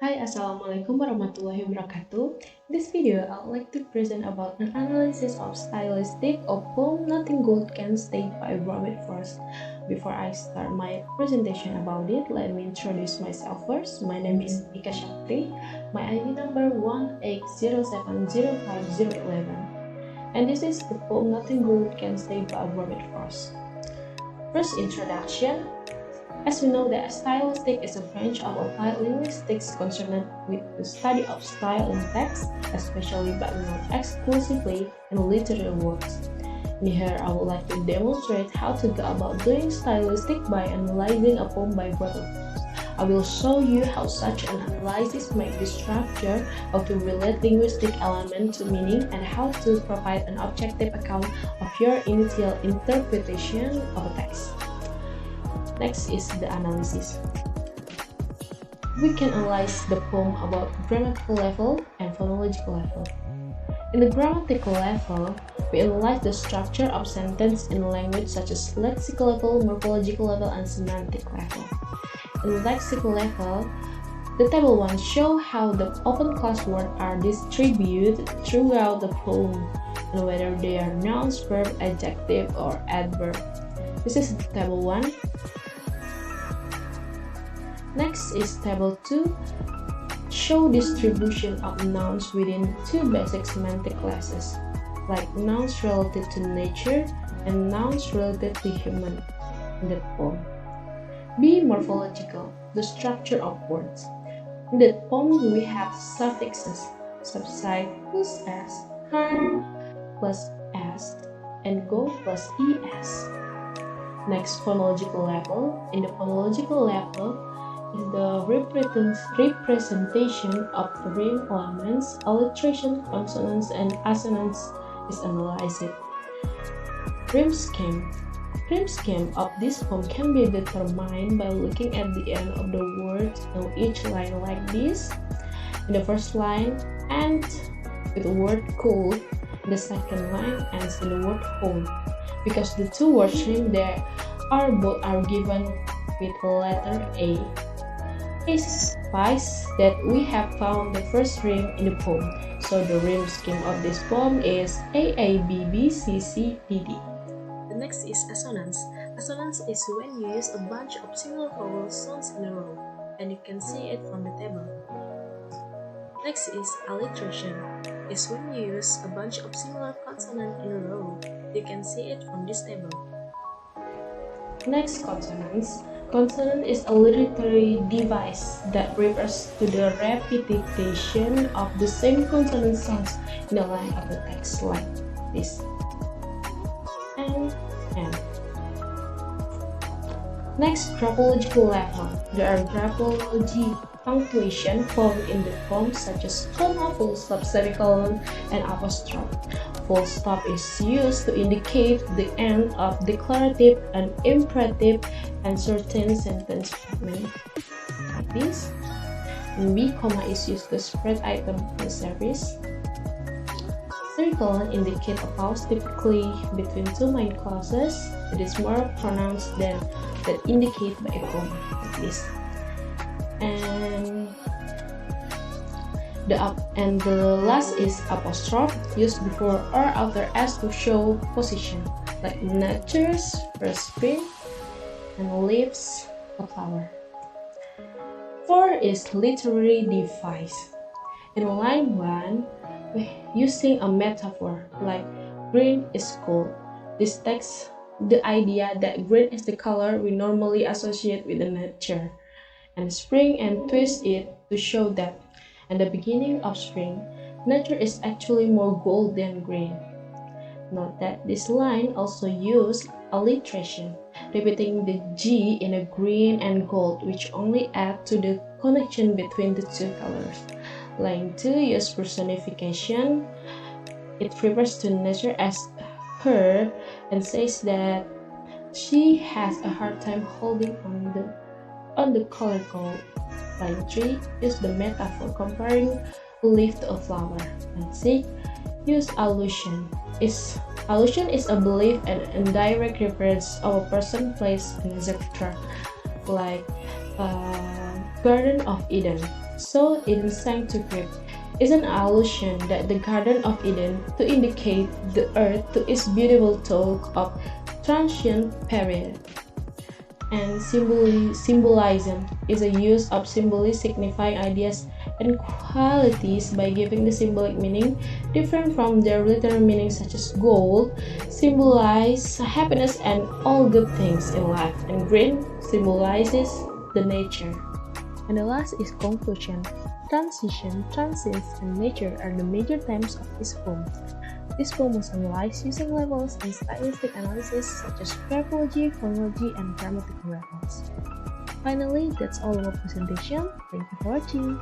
Hi, Assalamualaikum warahmatullahi wabarakatuh. In this video, I would like to present about an analysis of stylistic of poem Nothing Gold Can Stay by Robert Frost. Before I start my presentation about it, let me introduce myself first. My name is Ika Syahputri. My ID number 180705011. And this is the poem Nothing Gold Can Stay by Robert Frost. First introduction. As we know that stylistic is a branch of applied linguistics concerned with the study of style in text, especially but not exclusively in literary works. In here, I would like to demonstrate how to go about doing stylistic by analyzing a poem by Robert Frost. I will show you how such an analysis makes the structure, how to relate linguistic elements to meaning, and how to provide an objective account of your initial interpretation of a text. Next is the analysis. We can analyze the poem about grammatical level and phonological level. In the grammatical level, we analyze the structure of sentence in language such as lexical level, morphological level, and semantic level. In the lexical level, the table 1 shows how the open clause words are distributed throughout the poem and whether they are nouns, verb, adjective, or adverb. This is table 1. Next is table 2, show distribution of nouns within two basic semantic classes, like nouns related to nature and nouns related to human in the poem. B. Morphological, the structure of words. In the poem we have suffixes, subside plus s, harm plus s, and go plus es. Next, phonological level. In the phonological level, is the representation of rhyme elements, alliteration, consonants, and assonance is analyzed. Rhyme scheme. Rhyme scheme of this poem can be determined by looking at the end of the word in each line like this. In the first line ends with the word cold. The second line ends in the word whole. Because the two words rhyme there both are given with the letter A. It suffices that we have found the first rhyme in the poem, so the rhyme scheme of this poem is AABBCCDD. The next is assonance. Assonance is when you use a bunch of single vowel sounds in a row, and you can see it from the table. Next is alliteration. Is when you use a bunch of similar consonants in a row. You can see it from this table. Next, consonants. Consonant is a literary device that refers to the repetition of the same consonant sounds in the line of the text like this. N. Next, graphological level. There are graphology punctuation found in the poems such as comma, full stop, semicolon, and apostrophe. Full stop is used to indicate the end of declarative and imperative and certain sentence fragment like this. And B, comma is used to spread item in service. Semicolon indicate a pause typically between two main clauses. It is more pronounced than that indicated by a comma like this. And the last is apostrophe, used before or after s to show position, like natures, first spring, and leaves a flower. 4 is literary device. In line 1, we're using a metaphor like green is gold. This takes the idea that green is the color we normally associate with the nature, and spring and twist it to show that at the beginning of spring, nature is actually more gold than green. Note that this line also uses alliteration, repeating the G in a green and gold, which only add to the connection between the two colors. Line 2 uses personification. It refers to nature as her and says that she has a hard time holding on the color gold. Line 3 use the metaphor comparing a leaf to a flower. And 6 use allusion. Allusion is a belief and indirect reference of a person, place, and etc. Like Garden of Eden. So Eden sanctuary is an allusion that the Garden of Eden to indicate the earth to its beautiful talk of transient period. And symbolism is a use of symbols signifying ideas and qualities by giving the symbolic meaning different from their literal meaning, such as gold symbolize happiness and all good things in life, and green symbolizes the nature. And the last is conclusion. Transition, transience, and nature are the major themes of this poem. This poem was analyzed using levels and stylistic analysis such as graphology, phonology, and grammatical levels. Finally, that's all about presentation. Thank you for watching.